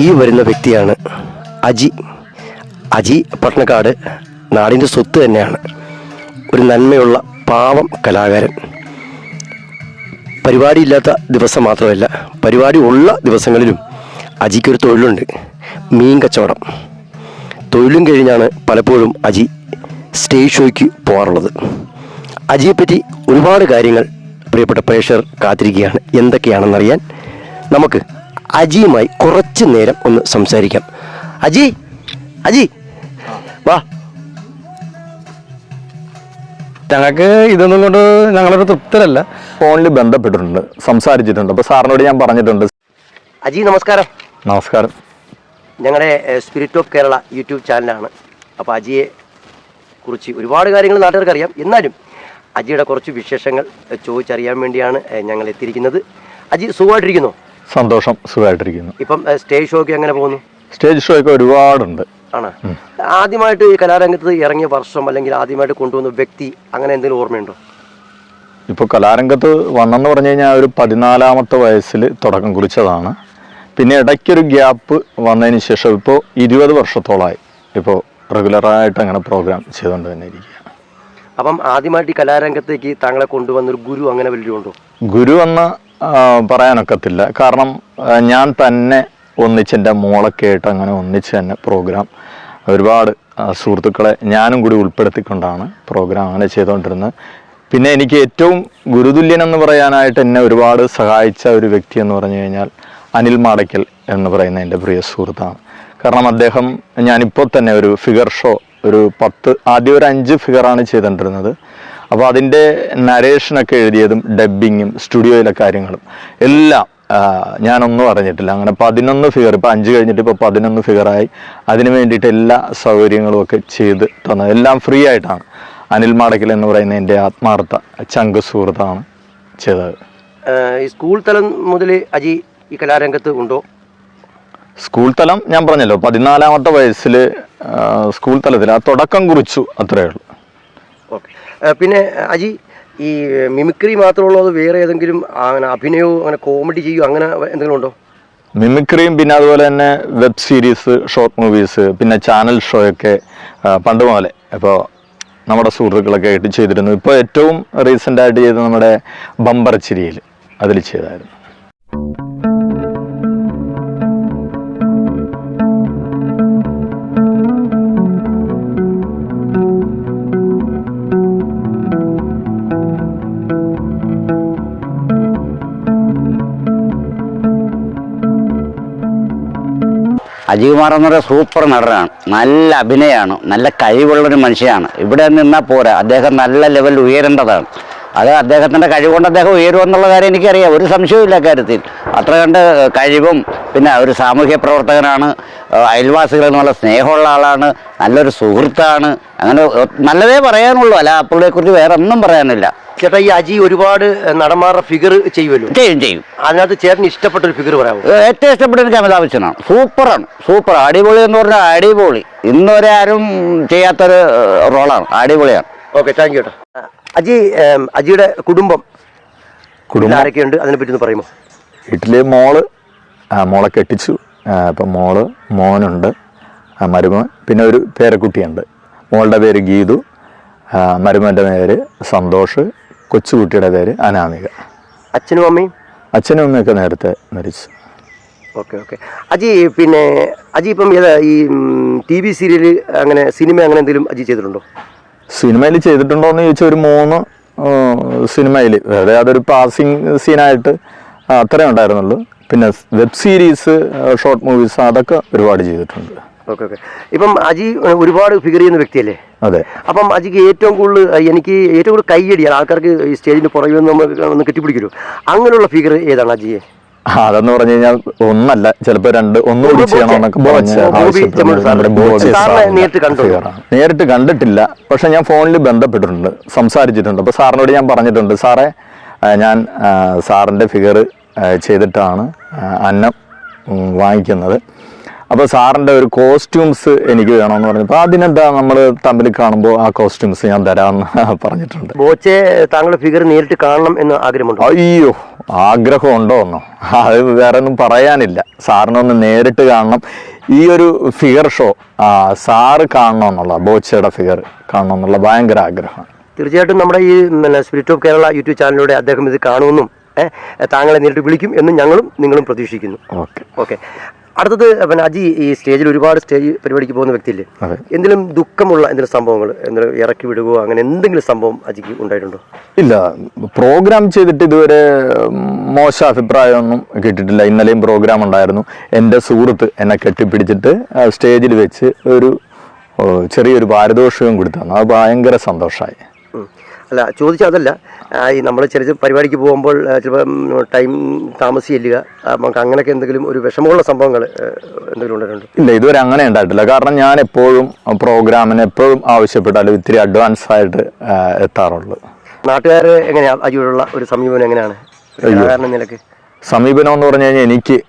ഈ വരുന്ന വ്യക്തിയാണ് അജി. അജി പട്ടണക്കാട് നാടിൻ്റെ സ്വത്ത് തന്നെയാണ്. ഒരു നന്മയുള്ള പാവം കലാകാരൻ. പരിപാടിയില്ലാത്ത ദിവസം മാത്രമല്ല, പരിപാടി ഉള്ള ദിവസങ്ങളിലും അജിക്കൊരു തൊഴിലുണ്ട്, മീൻ കച്ചവടം. തൊഴിലും കഴിഞ്ഞാണ് പലപ്പോഴും അജി സ്റ്റേജ് ഷോയ്ക്ക് പോകാറുള്ളത്. അജിയെപ്പറ്റി ഒരുപാട് കാര്യങ്ങൾ പ്രിയപ്പെട്ട പ്രേക്ഷകർ കാത്തിരിക്കുകയാണ്. എന്തൊക്കെയാണെന്നറിയാൻ നമുക്ക് അജിയുമായി കുറച്ച് നേരം ഒന്ന് സംസാരിക്കാം. അജി, അജി വാ. ഞങ്ങൾക്ക് ഇതൊന്നും കൊണ്ട് ഞങ്ങളൊരു തൃപ്തരല്ല. ഫോണിൽ ബന്ധപ്പെട്ടിട്ടുണ്ട്, സംസാരിച്ചിട്ടുണ്ട്. അപ്പോൾ സാറിനോട് ഞാൻ പറഞ്ഞിട്ടുണ്ട്. അജി നമസ്കാരം. നമസ്കാരം. ഞങ്ങളുടെ സ്പിരിറ്റ് ഓഫ് കേരള യൂട്യൂബ് ചാനലാണ്. അപ്പോൾ അജിയെ കുറിച്ച് ഒരുപാട് കാര്യങ്ങൾ നാട്ടുകാർക്ക് അറിയാം. എന്നാലും അജിയുടെ കുറച്ച് വിശേഷങ്ങൾ ചോദിച്ചറിയാൻ വേണ്ടിയാണ് ഞങ്ങൾ എത്തിയിരിക്കുന്നത്. അജി സുഖമായിട്ടിരിക്കുന്നു? സന്തോഷം, സുഖമായിട്ടിരിക്കുന്നു. ഇപ്പം സ്റ്റേജ് ഷോയ്ക്ക് എങ്ങനെ പോകുന്നു? സ്റ്റേജ് ഷോയ്ക്ക് ഒരുപാടുണ്ട്. ആണ്. ആദ്യമായിട്ട് ഈ കലാരംഗത്ത് ഇറങ്ങിയ വർഷം അല്ലെങ്കിൽ ആദ്യമായിട്ട് കൊണ്ടുവന്ന വ്യക്തി അങ്ങനെ എന്തെങ്കിലും ഓർമ്മയുണ്ടോ? ഇപ്പോൾ കലാരംഗത്ത് വന്നെന്ന് പറഞ്ഞു കഴിഞ്ഞാൽ ഒരു 14ാമത്തെ വയസ്സിൽ തുടക്കം കുറിച്ചതാണ്. പിന്നെ ഇടയ്ക്കൊരു ഗ്യാപ്പ് വന്നതിന് ശേഷം ഇപ്പോൾ 20 വർഷത്തോളമായി ഇപ്പോൾ റെഗുലറായിട്ട് അങ്ങനെ പ്രോഗ്രാം ചെയ്തുകൊണ്ട് തന്നെ ഇരിക്കുകയാണ്. അപ്പം ആദ്യമായിട്ട് ഈ കലാരംഗത്തേക്ക് താങ്കളെ കൊണ്ടുവന്നൊരു ഗുരു അങ്ങനെ വല്ലതും ഉണ്ടോ? ഗുരു എന്ന് പറയാനൊക്കത്തില്ല. കാരണം ഞാൻ തന്നെ ഒന്നിച്ചെൻ്റെ മോളൊക്കെ ആയിട്ട് അങ്ങനെ ഒന്നിച്ച് തന്നെ പ്രോഗ്രാം ഒരുപാട് സുഹൃത്തുക്കളെ ഞാനും കൂടി ഉൾപ്പെടുത്തിക്കൊണ്ടാണ് പ്രോഗ്രാം അങ്ങനെ ചെയ്തുകൊണ്ടിരുന്നത്. പിന്നെ എനിക്ക് ഏറ്റവും ഗുരുതുല്യൻ എന്ന് പറയാനായിട്ട് എന്നെ ഒരുപാട് സഹായിച്ച ഒരു വ്യക്തി എന്ന് പറഞ്ഞു കഴിഞ്ഞാൽ അനിൽ മാടയ്ക്കൽ എന്ന് പറയുന്ന എൻ്റെ പ്രിയ സുഹൃത്താണ്. കാരണം അദ്ദേഹം, ഞാനിപ്പോൾ തന്നെ ഒരു ഫിഗർ ഷോ ആദ്യം ഒരു 5 ഫിഗറാണ് ചെയ്തുകൊണ്ടിരുന്നത്. അപ്പോൾ അതിൻ്റെ നരേഷനൊക്കെ എഴുതിയതും ഡബ്ബിങ്ങും സ്റ്റുഡിയോയിലെ കാര്യങ്ങളും എല്ലാം ഞാനൊന്നും അറിഞ്ഞിട്ടില്ല. അങ്ങനെ 11 ഫിഗർ, ഇപ്പോൾ 5 കഴിഞ്ഞിട്ട് ഇപ്പോൾ 11 ഫിഗറായി. അതിന് വേണ്ടിയിട്ട് എല്ലാ സൗകര്യങ്ങളും ഒക്കെ ചെയ്ത് തന്നത് എല്ലാം ഫ്രീ ആയിട്ടാണ്. അനിൽ മാടയ്ക്കൽ എന്ന് പറയുന്ന എൻ്റെ ആത്മാർത്ഥ ചങ്ക് സുഹൃത്താണ് ചെയ്തത്. ഈ സ്കൂൾ തലം മുതൽ അജി ഈ കലാരംഗത്ത് ഉണ്ടോ? സ്കൂൾ തലം ഞാൻ പറഞ്ഞല്ലോ, 14ാമത്തെ വയസ്സിൽ സ്കൂൾ തലത്തിൽ ആ തുടക്കം കുറിച്ചു, അത്രയേ ഉള്ളൂ. ഓക്കെ. പിന്നെ അജി ഈ മിമിക്രി മാത്രമുള്ളൂ, അത് വേറെ ഏതെങ്കിലും അങ്ങനെ അഭിനയവും അങ്ങനെ കോമഡി ചെയ്യുമോ അങ്ങനെ എന്തെങ്കിലും ഉണ്ടോ? മിമിക്രിയും പിന്നെ അതുപോലെ തന്നെ വെബ് സീരീസ്, ഷോർട്ട് മൂവീസ്, പിന്നെ ചാനൽ ഷോയൊക്കെ പണ്ട് മുതലേ ഇപ്പോൾ നമ്മുടെ സുഹൃത്തുക്കളൊക്കെ ആയിട്ട് ചെയ്തിരുന്നു. ഇപ്പോൾ ഏറ്റവും റീസെൻ്റായിട്ട് ചെയ്ത് നമ്മുടെ ബമ്പർ ചിരിയിൽ അതിൽ ചെയ്തായിരുന്നു. അജികുമാർ എന്നൊരു സൂപ്പർ നടനാണ്, നല്ല അഭിനയമാണ്, നല്ല കഴിവുള്ളൊരു മനുഷ്യനാണ്. ഇവിടെ നിന്നാൽ പോരാ, അദ്ദേഹം നല്ല ലെവലിൽ ഉയരേണ്ടതാണ്. അത് അദ്ദേഹത്തിൻ്റെ കഴിവുകൊണ്ട് അദ്ദേഹം ഉയരുമെന്നുള്ള കാര്യം എനിക്കറിയാം, ഒരു സംശയവും കാര്യത്തിൽ. അത്ര കണ്ട് കഴിവും, പിന്നെ ഒരു സാമൂഹ്യ പ്രവർത്തകനാണ്, അയൽവാസികളിൽ നിന്നുള്ള സ്നേഹമുള്ള ആളാണ്, നല്ലൊരു സുഹൃത്താണ്. അങ്ങനെ നല്ലതേ പറയാനുള്ളൂ, അല്ല പുള്ളിയെക്കുറിച്ച് വേറെ ഒന്നും പറയാനില്ല. ചേട്ടാ, ഈ അജി ഒരുപാട് നടന്മാരുടെ ഫിഗർ ചെയ്യുമല്ലോ? ചെയ്യും. അതിനകത്ത് ചേട്ടന് ഇഷ്ടപ്പെട്ട ഒരു ഫിഗർ പറയാമോ? ഏറ്റവും ഇഷ്ടപ്പെട്ട എനിക്ക് അമിതാഭ് ബച്ചനാണ്. സൂപ്പർ അടിപൊളി എന്ന് പറഞ്ഞാൽ അടിപൊളി. ഇന്നുവരെ ആരും ചെയ്യാത്തൊരു റോളാണ്, അടിപൊളിയാണ്. ഓക്കെ, താങ്ക് യു ചേട്ടാ. അജിയുടെ കുടുംബം ആരൊക്കെയുണ്ട്, അതിനെ പറ്റി ഒന്ന് പറയുമോ? വീട്ടിൽ മോളെ കെട്ടിച്ചു. ഇപ്പം മോനുണ്ട്, മരുമോൻ, പിന്നെ ഒരു പേരക്കുട്ടിയുണ്ട്. മോളുടെ പേര് ഗീതു, മരുമോൻ്റെ പേര് സന്തോഷ്, കൊച്ചുകുട്ടിയുടെ പേര് അനാമിക. അച്ഛനും അമ്മയൊക്കെ നേരത്തെ മരിച്ചു. ഓക്കെ. അജി ഇപ്പം ഈ TV സീരിയൽ അങ്ങനെ സിനിമ അങ്ങനെ എന്തെങ്കിലും അജി ചെയ്തിട്ടുണ്ടോ? സിനിമയിൽ ചെയ്തിട്ടുണ്ടോ എന്ന് ചോദിച്ചാൽ ഒരു 3 സിനിമയിൽ, വേറെ അതൊരു പാസിങ് സീനായിട്ട് അത്രേ ഉണ്ടായിരുന്നുള്ളൂ. പിന്നെ വെബ് സീരീസ്, ഷോർട്ട് മൂവീസ് അതൊക്കെ ഒരുപാട് ചെയ്തിട്ടുണ്ട്. ഓക്കെ. ഇപ്പം അജി ഒരുപാട് ഫിഗർ ചെയ്യുന്ന വ്യക്തിയല്ലേ? അതെ. അപ്പം അജിക്ക് ഏറ്റവും കൂടുതൽ കൈയടിയാണ്, ആൾക്കാർക്ക് ഈ സ്റ്റേജിന് പുറകിൽ ഒന്ന് കെട്ടിപ്പിടിക്കുമല്ലോ, അങ്ങനെയുള്ള ഫിഗർ ഏതാണ് അജിയെ? അതെന്ന് പറഞ്ഞു കഴിഞ്ഞാൽ ഒന്നല്ല, ചിലപ്പോൾ 2 ഒന്നുകൂടി ചെയ്യണമെന്നൊക്കെ നേരിട്ട് കണ്ടിട്ടില്ല. പക്ഷെ ഞാൻ ഫോണിൽ ബന്ധപ്പെട്ടിട്ടുണ്ട്, സംസാരിച്ചിട്ടുണ്ട്. അപ്പോൾ സാറിനോട് ഞാൻ പറഞ്ഞിട്ടുണ്ട്, സാറേ ഞാൻ സാറിൻ്റെ ഫിഗർ ചെയ്തിട്ടാണ് അന്നം വാങ്ങിക്കുന്നത്. അപ്പോൾ സാറിൻ്റെ ഒരു കോസ്റ്റ്യൂംസ് എനിക്ക് വേണമെന്ന് പറഞ്ഞപ്പോൾ അതിനെന്താ നമ്മൾ തമ്മിൽ കാണുമ്പോൾ ആ കോസ്റ്റ്യൂംസ് ഞാൻ തരാമെന്ന് പറഞ്ഞിട്ടുണ്ട്. ബോച്ചെ താങ്കളുടെ ഫിഗർ നേരിട്ട് കാണണം എന്ന് ആഗ്രഹമുണ്ട്? അയ്യോ, ആഗ്രഹമുണ്ടോ എന്നോ അത് വേറെ ഒന്നും പറയാനില്ല. സാറിനൊന്ന് നേരിട്ട് കാണണം. ഈ ഒരു ഫിഗർ ഷോ സാറ് കാണണമെന്നുള്ള ബോച്ചയുടെ ഫിഗർ കാണണമെന്നുള്ള ഭയങ്കര ആഗ്രഹമാണ്. തീർച്ചയായിട്ടും നമ്മുടെ ഈ സ്പിരിറ്റ് ഓഫ് കേരള യൂട്യൂബ് ചാനലിലൂടെ അദ്ദേഹം ഇത് കാണുമെന്നും താങ്കളെ നേരിട്ട് വിളിക്കും എന്നും ഞങ്ങളും നിങ്ങളും പ്രതീക്ഷിക്കുന്നു. ഓക്കെ. അടുത്തത് അജി ഈ സ്റ്റേജിൽ ഒരുപാട് സ്റ്റേജ് പരിപാടിക്ക് പോകുന്ന വ്യക്തിയില്ലേ, എന്തെങ്കിലും ദുഃഖമുള്ള എന്തെങ്കിലും സംഭവങ്ങൾ എന്തെങ്കിലും ഇറക്കി വിടുകയോ അങ്ങനെ എന്തെങ്കിലും സംഭവം അജിക്ക് ഉണ്ടായിട്ടുണ്ടോ? ഇല്ല, പ്രോഗ്രാം ചെയ്തിട്ട് ഇതുവരെ മോശം അഭിപ്രായമൊന്നും കിട്ടിയിട്ടില്ല. ഇന്നലെയും പ്രോഗ്രാം ഉണ്ടായിരുന്നു. എൻ്റെ സുഹൃത്ത് എന്നെ കെട്ടിപ്പിടിച്ചിട്ട് സ്റ്റേജിൽ വെച്ച് ഒരു ചെറിയൊരു പാരിതോഷികം കൊടുത്തു തന്നു. അത് ഭയങ്കര സന്തോഷമായി. അല്ല, ചോദിച്ചാൽ അതല്ല, ഈ നമ്മൾ ചെറിയ പരിപാടിക്ക് പോകുമ്പോൾ ചിലപ്പോൾ ടൈം താമസിച്ചില്ല, നമുക്ക് അങ്ങനെയൊക്കെ എന്തെങ്കിലും ഒരു വിഷമമുള്ള സംഭവങ്ങൾ എന്തെങ്കിലും ഉണ്ടായിട്ടുണ്ട്? ഇല്ല, ഇതുവരെ അങ്ങനെ ഉണ്ടായിട്ടില്ല. കാരണം ഞാൻ എപ്പോഴും പ്രോഗ്രാമിന് എപ്പോഴും ആവശ്യപ്പെട്ടാലും ഇത്തിരി അഡ്വാൻസ് ആയിട്ട് എത്താറുള്ളൂ. നാട്ടുകാർ എങ്ങനെയാണ് അജിയോടുള്ള ഒരു സമീപനം എങ്ങനെയാണ് നിലക്ക്? സമീപനം എന്ന് പറഞ്ഞു കഴിഞ്ഞാൽ എനിക്ക്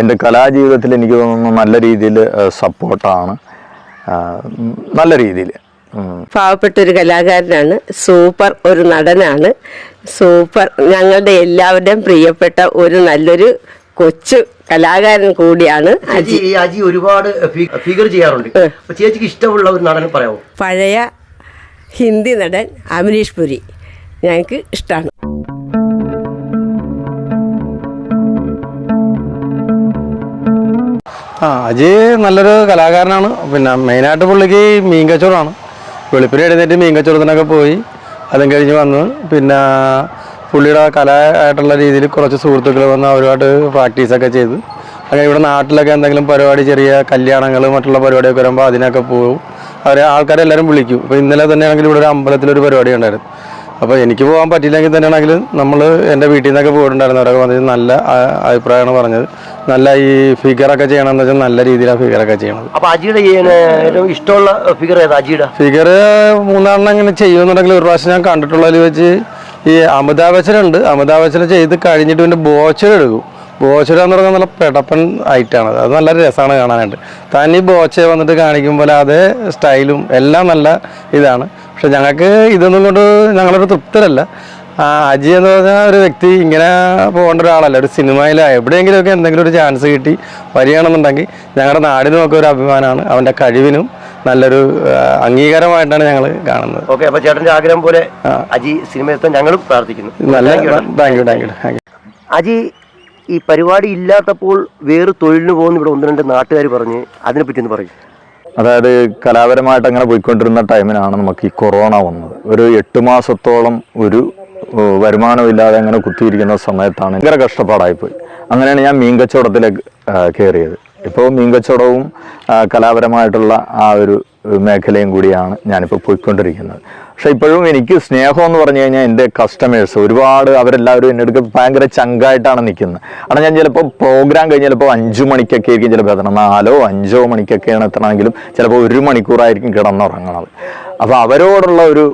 എൻ്റെ കലാജീവിതത്തിൽ എനിക്ക് തോന്നുന്നു നല്ല രീതിയിൽ സപ്പോർട്ടാണ്. നല്ല രീതിയിൽ പാവപ്പെട്ടൊരു കലാകാരനാണ്, സൂപ്പർ ഒരു നടനാണ്, സൂപ്പർ ഞങ്ങളുടെ എല്ലാവരുടെയും പ്രിയപ്പെട്ട ഒരു നല്ലൊരു കൊച്ചു കലാകാരൻ കൂടിയാണ് അജി. അജി ഒരുപാട് ഫിഗർ ചെയ്യാറുണ്ട്. ചേച്ചിക്ക് ഇഷ്ടമുള്ള ഒരു നടൻ പറയാമോ? പഴയ ഹിന്ദി നടൻ അമരീഷ് പുരി ഞങ്ങൾക്ക് ഇഷ്ടമാണ്. അജി നല്ലൊരു കലാകാരനാണ്. പിന്നെ മെയിനായിട്ട് പുള്ളിക്ക് മീൻ കച്ചവടമാണ്. വെളുപ്പിന് എഴുന്നേറ്റ് മീൻ കച്ചവടത്തിനൊക്കെ പോയി അതും കഴിഞ്ഞ് വന്ന് പിന്നെ പുള്ളിയുടെ കലായിട്ടുള്ള രീതിയിൽ കുറച്ച് സുഹൃത്തുക്കൾ വന്ന് അവരുമായിട്ട് പ്രാക്ടീസൊക്കെ ചെയ്ത് അങ്ങനെ ഇവിടെ നാട്ടിലൊക്കെ എന്തെങ്കിലും പരിപാടി, ചെറിയ കല്യാണങ്ങൾ മറ്റുള്ള പരിപാടിയൊക്കെ വരുമ്പോൾ അതിനൊക്കെ പോകും. അവരെ ആൾക്കാരെല്ലാവരും വിളിക്കും. ഇപ്പോൾ ഇന്നലെ തന്നെയാണെങ്കിൽ ഇവിടെ ഒരു അമ്പലത്തിലൊരു പരിപാടി ഉണ്ടായിരുന്നു. അപ്പോൾ എനിക്ക് പോകാൻ പറ്റിയില്ലെങ്കിൽ തന്നെയാണെങ്കിൽ നമ്മൾ എൻ്റെ വീട്ടിൽ നിന്നൊക്കെ പോയിട്ടുണ്ടായിരുന്നു. അവരൊക്കെ വന്നിട്ട് നല്ല അഭിപ്രായമാണ് പറഞ്ഞത്. നല്ല ഈ ഫിഗറൊക്കെ ചെയ്യണമെന്ന് വെച്ചാൽ നല്ല രീതിയിലാണ് ഫിഗറൊക്കെ ചെയ്യണത്. അപ്പോൾ അജിയുടെ ഏറ്റവും ഇഷ്ടമുള്ള ഫിഗർ ഏതാ അജിയുടെ? ഫിഗർ മൂന്നാണെണ്ണം ഇങ്ങനെ ചെയ്യുമെന്നുണ്ടെങ്കിൽ ഒരു പ്രാവശ്യം ഞാൻ കണ്ടിട്ടുള്ളതിൽ വെച്ച് ഈ അമിതാഭ് ബച്ചനുണ്ട്. അമിതാഭ് ബച്ചൻ ചെയ്ത് കഴിഞ്ഞിട്ട് പിന്നെ ബോച്ചർ എടുക്കും. ബോച്ചര എന്ന് പറഞ്ഞാൽ നല്ല പെടപ്പൻ ഐറ്റാണ്. അത് നല്ല രസമാണ് കാണാനായിട്ട്. താൻ ഈ ബോച്ചയെ വന്നിട്ട് കാണിക്കുമ്പോൾ അതേ സ്റ്റൈലും എല്ലാം നല്ല ഇതാണ്. പക്ഷെ ഞങ്ങൾക്ക് ഇതൊന്നും കൊണ്ട് ഞങ്ങളൊരു തൃപ്തരല്ല. അജി എന്ന് പറഞ്ഞാൽ ഒരു വ്യക്തി ഇങ്ങനെ പോകേണ്ട ഒരാളല്ല. ഒരു സിനിമയിലോ എവിടെയെങ്കിലുമൊക്കെ എന്തെങ്കിലും ഒരു ചാൻസ് കിട്ടി വരികയാണെന്നുണ്ടെങ്കിൽ ഞങ്ങളുടെ നാടിനുമൊക്കെ ഒരു അഭിമാനമാണ്. അവൻ്റെ കഴിവിനും നല്ലൊരു അംഗീകാരമായിട്ടാണ് ഞങ്ങൾ കാണുന്നത്. ഓക്കെ, അപ്പോൾ ചേട്ടൻ്റെ ആഗ്രഹം പോലെ അജി സിനിമയെത്താൻ ഞങ്ങളും പ്രാർത്ഥിക്കുന്നു. Thank you. അജി ഈ പരിപാടി ഇല്ലാത്തപ്പോൾ വേറെ തൊഴിലിന് പോകുന്ന ഇവിടെ ഒന്ന് രണ്ട് നാട്ടുകാർ പറഞ്ഞ് അതിനെപ്പറ്റി ഒന്ന് പറയും. അതായത് കലാപരമായിട്ട് അങ്ങനെ പോയിക്കൊണ്ടിരുന്ന ടൈമിനാണ് നമുക്ക് ഈ കൊറോണ വന്നത്. ഒരു 8 മാസത്തോളം ഒരു വരുമാനമില്ലാതെ അങ്ങനെ കുത്തിയിരിക്കുന്ന സമയത്താണ് ഭയങ്കര കഷ്ടപ്പാടായിപ്പോയി. അങ്ങനെയാണ് ഞാൻ മീൻ കച്ചവടത്തിലേക്ക് കയറിയത്. ഇപ്പോൾ മീൻ കച്ചവടവും കലാപരമായിട്ടുള്ള ആ ഒരു മേഖലയും കൂടിയാണ് ഞാനിപ്പോൾ പോയിക്കൊണ്ടിരിക്കുന്നത്. പക്ഷെ ഇപ്പോഴും എനിക്ക് സ്നേഹം എന്ന് പറഞ്ഞു കഴിഞ്ഞാൽ എൻ്റെ കസ്റ്റമേഴ്സ് ഒരുപാട് അവരെല്ലാവരും എൻ്റെ അടുത്ത് ഭയങ്കര ചങ്കായിട്ടാണ് നിൽക്കുന്നത്. അവിടെ ഞാൻ ചിലപ്പോൾ പ്രോഗ്രാം കഴിഞ്ഞ് ചിലപ്പോൾ 5 മണിക്കൊക്കെ ആയിരിക്കും ചിലപ്പോൾ എത്തണം, 4 5 മണിക്കൊക്കെയാണ് എത്തണമെങ്കിലും ചിലപ്പോൾ 1 മണിക്കൂറായിരിക്കും കിടന്നുറങ്ങണത്. അപ്പോൾ അവരോടുള്ള ഒരു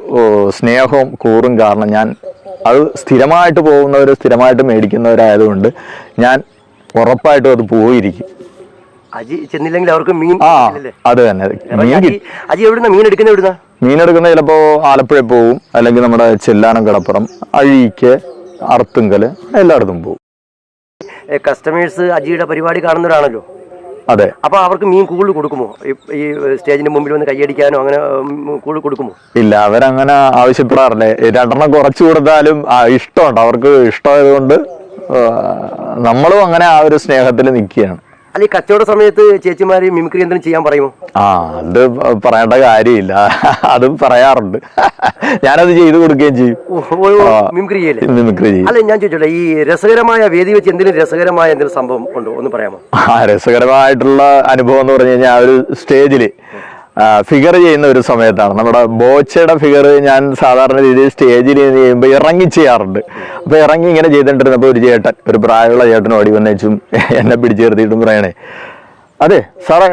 സ്നേഹവും കൂറും കാരണം ഞാൻ അത് സ്ഥിരമായിട്ട് പോകുന്നവർ സ്ഥിരമായിട്ട് മേടിക്കുന്നവരായതുകൊണ്ട് ഞാൻ ഉറപ്പായിട്ടും അത് പോയിരിക്കും. അജി ചെന്നില്ലെങ്കിൽ അവർക്ക് മീൻ അത് തന്നെ. അജി എവിടുന്ന മീൻ എടുക്കുന്ന? എവിടുന്ന മീൻ എടുക്കുന്നത് ചിലപ്പോൾ ആലപ്പുഴ പോവും, അല്ലെങ്കിൽ നമ്മുടെ ചെല്ലാനം, കടപ്പുറം, അഴീക്ക്, അർത്തുങ്കല് എല്ലായിടത്തും പോവും. കസ്റ്റമേഴ്സ് അജിയുടെ പരിപാടി കാണുന്നവരാണല്ലോ. അതെ. അപ്പൊ അവർക്ക് മീൻ കൂടുതൽ കൊടുക്കുമോ? ഈ സ്റ്റേജിന്റെ മുമ്പിൽ വന്ന് കൈയടിക്കാനോ അങ്ങനെ കൂടുതൽ കൊടുക്കുമോ? ഇല്ല, അവരങ്ങനെ ആവശ്യപ്പെടാറില്ലേ. 2 കുറച്ച് കൊടുത്താലും ഇഷ്ടമുണ്ട്, അവർക്ക് ഇഷ്ടമായതുകൊണ്ട് നമ്മളും അങ്ങനെ ആ ഒരു സ്നേഹത്തിൽ നിൽക്കുകയാണ്. അല്ല, ഈ കച്ചവട സമയത്ത് ചേച്ചിമാര് മിമിക്രി എന്തെങ്കിലും ചെയ്യാൻ പറയുമോ? അത് പറയേണ്ട കാര്യമില്ല, അതും പറയാറുണ്ട്. ഞാനത് ചെയ്തു കൊടുക്കുകയും ചെയ്യും. മിമിക്രി ചെയ്യല്ലേ? മിമിക്രി ചെയ്യും. അല്ല, ഞാൻ ചോദിച്ചോട്ടെ, ഈ രസകരമായ വേദി വെച്ച് എന്തെങ്കിലും രസകരമായ എന്തെങ്കിലും സംഭവം ഉണ്ടോ, ഒന്ന് പറയാമോ? രസകരമായിട്ടുള്ള അനുഭവം എന്ന് പറഞ്ഞു കഴിഞ്ഞാൽ ഒരു സ്റ്റേജില് ഫിഗർ ചെയ്യുന്ന ഒരു സമയത്താണ്. നമ്മുടെ ബോച്ചയുടെ ഫിഗർ ഞാൻ സാധാരണ രീതിയിൽ സ്റ്റേജിൽ ചെയ്യുമ്പോൾ ഇറങ്ങി ചെയ്യാറുണ്ട്. അപ്പോൾ ഇറങ്ങി ഇങ്ങനെ ചെയ്തിട്ടിരുന്നപ്പോൾ ഒരു ചേട്ടൻ, ഒരു പ്രായമുള്ള ചേട്ടൻ ഓടി വന്നേച്ചും എന്നെ പിടിച്ചു നിർത്തിയിട്ടും പറയണേ, അതെ സാറേ,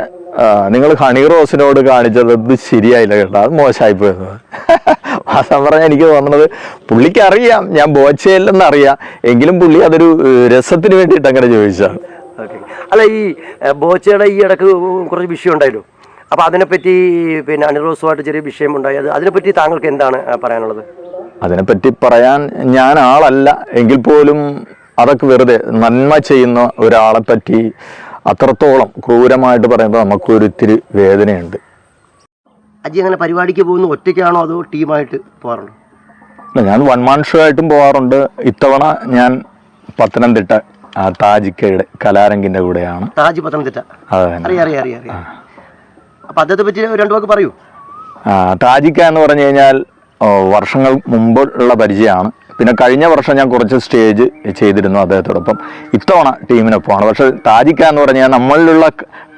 നിങ്ങൾ ഹണി റോസിനോട് കാണിച്ചത് ഇത് ശരിയായില്ല കേട്ടോ, അത് മോശമായി പോയത്. ആ സമയം എനിക്ക് തോന്നുന്നത് പുള്ളിക്ക് അറിയാം ഞാൻ ബോച്ചയില്ലെന്ന് അറിയാം, എങ്കിലും പുള്ളി അതൊരു രസത്തിന് വേണ്ടിയിട്ട് അങ്ങനെ ചോദിച്ചാണ്. അല്ല, ഈ ബോച്ചയുടെ ഈ ഇടക്ക് കുറച്ച് വിഷയം ഉണ്ടായല്ലോ. അപ്പോൾ അതിനെപ്പറ്റി പിന്നെ അണിറോസുമായിട്ട് ചെറിയ വിഷയം ഉണ്ടായി. അതിനെപ്പറ്റി താങ്കൾക്ക് എന്താണ് പറയാനുള്ളത്? അതിനെപ്പറ്റി പറയാൻ ഞാൻ ആളല്ല എങ്കിൽ പോലും അതൊക്കെ വെറുതെ നന്മ ചെയ്യുന്ന ഒരാളെ പറ്റി അത്രത്തോളം ക്രൂരമായിട്ട് പറയുമ്പോൾ നമുക്കൊരു ഇത്തിരി വേദനയുണ്ട്. അജി അങ്ങനെ പരിപാടിക്ക് പോകുന്ന ഒറ്റയ്ക്കാണോ അതോ ടീമായിട്ട് പോകാറുണ്ടോ? ഞാൻ വൺ മാൻ ഷോ ആയിട്ടും പോകാറുണ്ട്. ഇത്തവണ ഞാൻ പത്തനംതിട്ട താജിക്കയുടെ കലാരംഗിന്റെ കൂടെയാണ്. താജ് പത്തനംതിട്ട, അറിയാം. അപ്പൊ അദ്ദേഹത്തെ പറ്റി രണ്ടു വാക്ക് പറയൂ. താജിക്ക എന്ന് പറഞ്ഞു കഴിഞ്ഞാൽ വർഷങ്ങൾ മുമ്പുള്ള പരിചയമാണ്. പിന്നെ കഴിഞ്ഞ വർഷം ഞാൻ കുറച്ച് സ്റ്റേജ് ചെയ്തിരുന്നു അദ്ദേഹത്തോടൊപ്പം. ഇത്തവണ ടീമിനൊപ്പമാണ്. പക്ഷെ താജിക്ക എന്ന് പറഞ്ഞാൽ നമ്മളിലുള്ള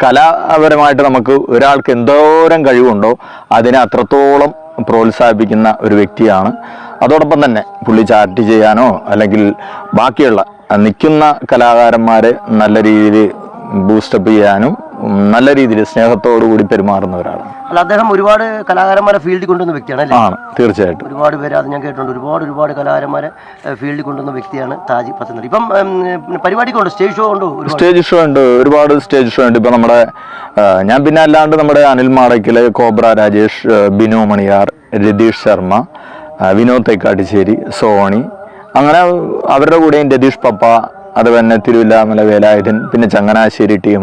കലാപരമായിട്ട് നമുക്ക് ഒരാൾക്ക് എന്തോരം കഴിവുണ്ടോ അതിനെ അത്രത്തോളം പ്രോത്സാഹിപ്പിക്കുന്ന ഒരു വ്യക്തിയാണ്. അതോടൊപ്പം തന്നെ പുള്ളി ചാറ്റ് ചെയ്യാനോ അല്ലെങ്കിൽ ബാക്കിയുള്ള നിൽക്കുന്ന കലാകാരന്മാരെ നല്ല രീതിയിൽ ബൂസ്റ്റപ്പ് ചെയ്യാനും നല്ല രീതിയിൽ സ്നേഹത്തോടു കൂടി പെരുമാറുന്ന ഒരാളാണ്. അല്ല, അദ്ദേഹം ഒരുപാട് കലാകാരന്മാരെ ഫീൽഡിൽ കൊണ്ടുവന്ന വ്യക്തിയാണ്. ആണ്, തീർച്ചയായിട്ടും. ഒരുപാട് പേര് അത് ഞാൻ കേട്ടിട്ടുണ്ട്. ഒരുപാട് കലാകാരന്മാരെ ഫീൽഡിൽ കൊണ്ടുവന്ന വ്യക്തിയാണ് താജ് പത്തനംതിട്ട. ഇപ്പം പരിപാടിക്ക് ഉണ്ട്, സ്റ്റേജ് ഷോ ഉണ്ട്. സ്റ്റേജ് ഷോ ഉണ്ട്, ഒരുപാട് സ്റ്റേജ് ഷോ ഉണ്ട്. ഇപ്പം നമ്മുടെ ഞാൻ പിന്നെ അല്ലാണ്ട് നമ്മുടെ അനിൽ മാടയ്ക്കൽ, കോബ്ര രാജേഷ്, ബിനു മണിയാർ, രതീഷ് ശർമ്മ, വിനോദ് തേക്കാട്ടിശ്ശേരി, സോണി, അങ്ങനെ അവരുടെ കൂടെയും രതീഷ് പപ്പ, അതുപോലെ തന്നെ തിരുവില്ലാമല വേലായുധൻ, പിന്നെ ചങ്ങനാശ്ശേരി ടീം,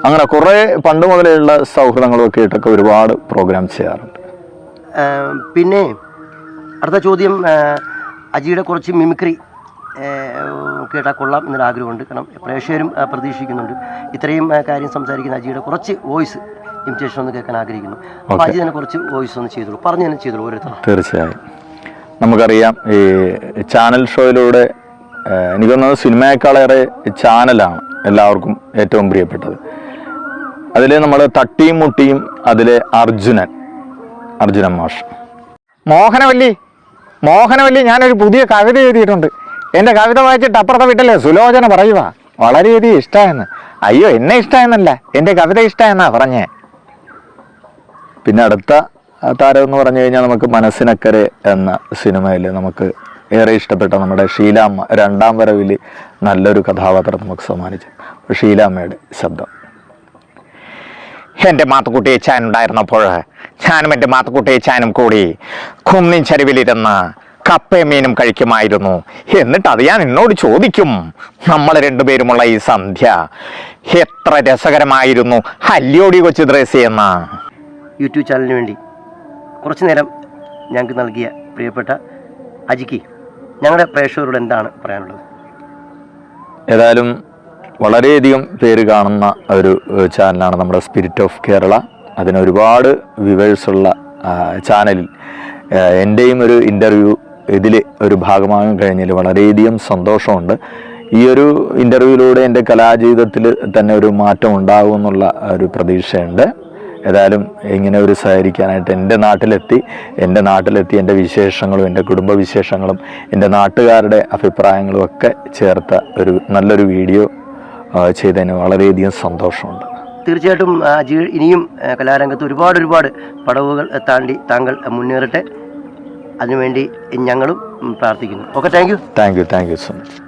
അങ്ങനെ കുറേ പണ്ട് മുതലുള്ള സൗഹൃദങ്ങളൊക്കെ ആയിട്ടൊക്കെ ഒരുപാട് പ്രോഗ്രാം ചെയ്യാറുണ്ട്. പിന്നെ അടുത്ത ചോദ്യം, അജിയുടെ കുറച്ച് മിമിക്രി കേട്ടാൽ കൊള്ളാം എന്നൊരു ആഗ്രഹമുണ്ട്. കാരണം പ്രേക്ഷകരും പ്രതീക്ഷിക്കുന്നുണ്ട്. ഇത്രയും കാര്യം സംസാരിക്കുന്ന അജിയുടെ കുറച്ച് വോയിസ് ഇമിറ്റേഷൻ ഒന്ന് കേൾക്കാൻ ആഗ്രഹിക്കുന്നു. അപ്പോൾ അജി തന്നെ കുറച്ച് വോയിസ് ഒന്ന് ചെയ്തോളൂ, പറഞ്ഞു തന്നെ ചെയ്തോളൂ ഓരോരുത്തർ. തീർച്ചയായും. നമുക്കറിയാം ഈ ചാനൽ ഷോയിലൂടെ എനിക്ക് തോന്നുന്നത് സിനിമയെക്കാളേറെ ചാനലാണ് എല്ലാവർക്കും ഏറ്റവും പ്രിയപ്പെട്ടത്. അതിൽ നമ്മൾ തട്ടിയും മുട്ടിയും അതിലെ അർജുനൻ മാഷ്. മോഹനവല്ലി ഞാനൊരു പുതിയ കവിത എഴുതിയിട്ടുണ്ട്. എൻ്റെ കവിത വായിച്ചിട്ട് അപ്പുറത്തെ വീട്ടിലെ സുലോചന പറയുക വളരെയധികം ഇഷ്ടമായെന്ന്. അയ്യോ, എന്നെ ഇഷ്ടമായെന്നല്ല, എൻ്റെ കവിത ഇഷ്ടമായെന്നാ പറഞ്ഞേ. പിന്നെ അടുത്ത താരം എന്ന് പറഞ്ഞു കഴിഞ്ഞാൽ നമുക്ക് മനസ്സിനക്കരെ എന്ന സിനിമയിൽ നമുക്ക് ഏറെ ഇഷ്ടപ്പെട്ട നമ്മുടെ ഷീലാമ്മ, രണ്ടാം വരവിൽ നല്ലൊരു കഥാപാത്രം നമുക്ക് സമ്മാനിച്ചു. ഷീലാമ്മയുടെ ശബ്ദം. എൻ്റെ മാത്തുക്കുട്ടിയച്ചാൻ ഉണ്ടായിരുന്നപ്പോൾ ഞാനും എൻ്റെ മാത്തുക്കുട്ടിയച്ചാനും കൂടി കുന്നിൻ ചരിവിലിരുന്ന് കപ്പയും മീനും കഴിക്കുമായിരുന്നു. എന്നിട്ട് അത് ഞാൻ എന്നോട് ചോദിക്കും, നമ്മൾ രണ്ടുപേരുമുള്ള ഈ സന്ധ്യ എത്ര രസകരമായിരുന്നു, ഹല്യോടി കൊച്ചു ദ്രേസി എന്ന. യൂട്യൂബ് ചാനലിന് വേണ്ടി കുറച്ചു നേരം ഞങ്ങൾക്ക് നൽകിയ പ്രിയപ്പെട്ട അജിക്ക് ഞങ്ങളുടെ പ്രേക്ഷകരോട് എന്താണ് പറയാനുള്ളത്? ഏതായാലും വളരെയധികം പേര് കാണുന്ന ഒരു ചാനലാണ് നമ്മുടെ സ്പിരിറ്റ് ഓഫ് കേരള. അതിന് ഒരുപാട് വ്യൂവേഴ്സുള്ള ചാനലിൽ എൻ്റെയും ഒരു ഇൻ്റർവ്യൂ ഇതിൽ ഒരു ഭാഗമാകാൻ കഴിഞ്ഞതിൽ വളരെയധികം സന്തോഷമുണ്ട്. ഈ ഒരു ഇൻ്റർവ്യൂവിലൂടെ എൻ്റെ കലാജീവിതത്തിൽ തന്നെ ഒരു മാറ്റം ഉണ്ടാകുമെന്നുള്ള ഒരു പ്രതീക്ഷയുണ്ട്. ഏതായാലും ഇങ്ങനെ ഒരു സഹകരിക്കാനായിട്ട് എൻ്റെ നാട്ടിലെത്തി എൻ്റെ വിശേഷങ്ങളും എൻ്റെ കുടുംബ വിശേഷങ്ങളും എൻ്റെ നാട്ടുകാരുടെ അഭിപ്രായങ്ങളും ഒക്കെ ചേർത്ത ഒരു നല്ലൊരു വീഡിയോ ചെയ്തതിന് വളരെയധികം സന്തോഷമുണ്ട്. തീർച്ചയായിട്ടും അജി ഇനിയും കലാരംഗത്ത് ഒരുപാട് പടവുകൾ താണ്ടി താങ്കൾ മുന്നേറട്ടെ. അതിനുവേണ്ടി ഞങ്ങളും പ്രാർത്ഥിക്കുന്നു. Okay, thank you so much.